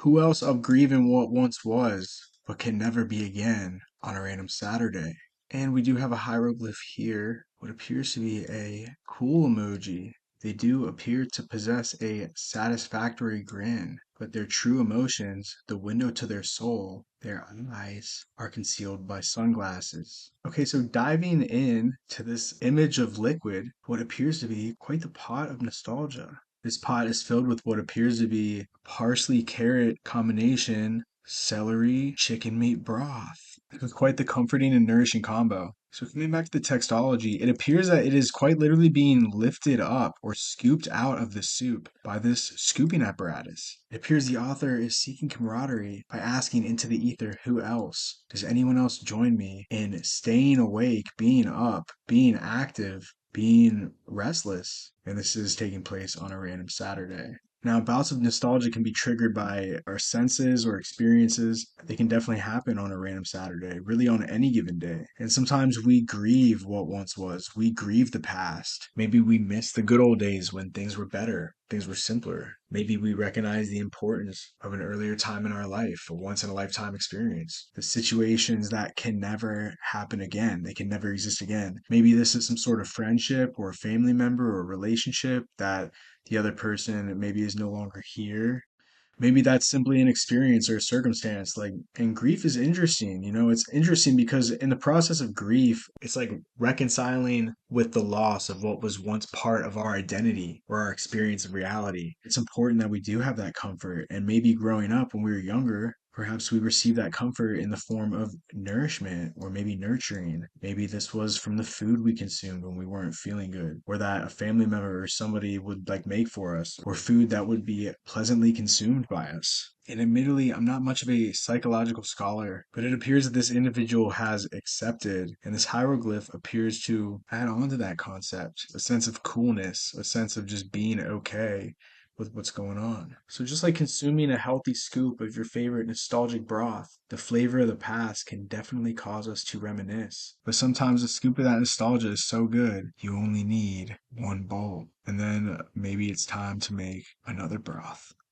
Who else of grieving what once was, but can never be again on a random Saturday? And we do have a hieroglyph here, what appears to be a cool emoji. They do appear to possess a satisfactory grin, but their true emotions, the window to their soul, their eyes, are concealed by sunglasses. Okay, so diving in to this image of liquid, what appears to be quite the pot of nostalgia. This pot is filled with what appears to be parsley carrot combination, celery, chicken meat broth. It was quite the comforting and nourishing combo. So coming back to the textology, it appears that it is quite literally being lifted up or scooped out of the soup by this scooping apparatus. It appears the author is seeking camaraderie by asking into the ether, who else? Does anyone else join me in staying awake, being up, being active, being restless? And this is taking place on a random Saturday. Now, bouts of nostalgia can be triggered by our senses or experiences. They can definitely happen on a random Saturday, really on any given day. And sometimes we grieve what once was. We grieve the past. Maybe we miss the good old days when things were better, things were simpler. Maybe we recognize the importance of an earlier time in our life, a once in a lifetime experience, the situations that can never happen again. They can never exist again. Maybe this is some sort of friendship or a family member or relationship that the other person maybe is no longer here. Maybe that's simply an experience or a circumstance. Like, and grief is interesting. It's interesting because in the process of grief, it's like reconciling with the loss of what was once part of our identity or our experience of reality. It's important that we do have that comfort. And maybe growing up when we were younger, perhaps we received that comfort in the form of nourishment or maybe nurturing. Maybe this was from the food we consumed when we weren't feeling good, or that a family member or somebody would like make for us, or food that would be pleasantly consumed by us. And admittedly, I'm not much of a psychological scholar, but it appears that this individual has accepted, and this hieroglyph appears to add on to that concept a sense of coolness, a sense of just being okay with what's going on. So just like consuming a healthy scoop of your favorite nostalgic broth, the flavor of the past can definitely cause us to reminisce. But sometimes a scoop of that nostalgia is so good, you only need one bowl. And then maybe it's time to make another broth.